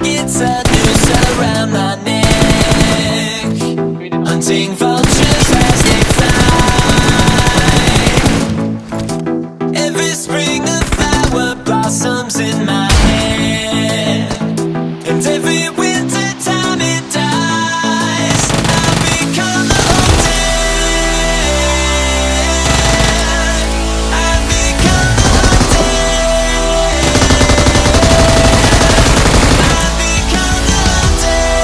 It's a noose around my neck, hunting vultures as they fly. Every spring a flower blossoms in my hand, and every winter time it dies. I've become the hunted. I've become the hunted. I've become the hunted.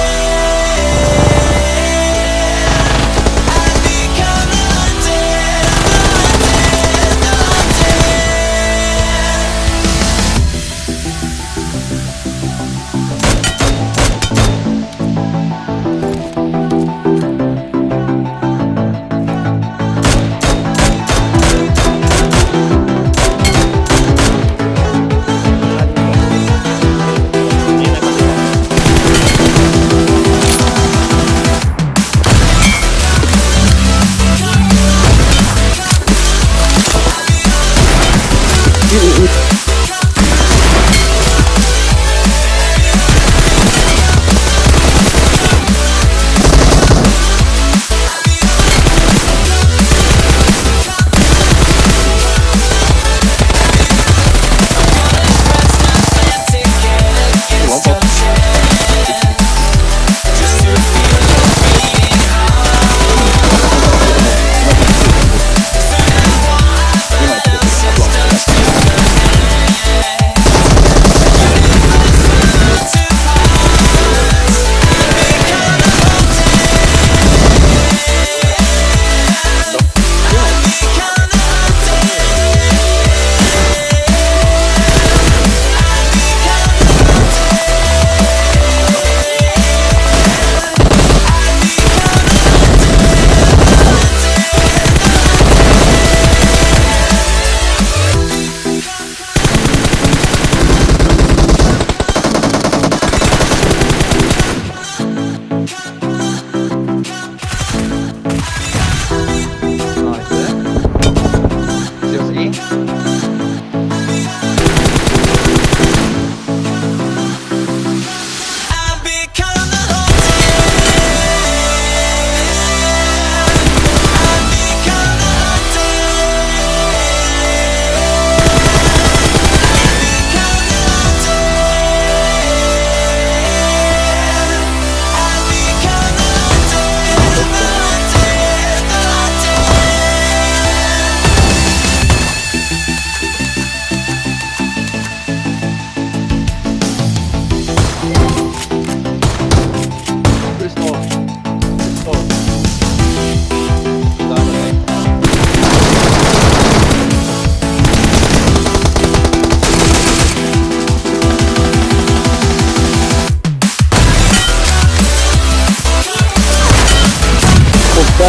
I've become the hunted. The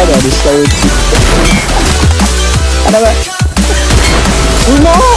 あれ下打ち。あらば。うまっ。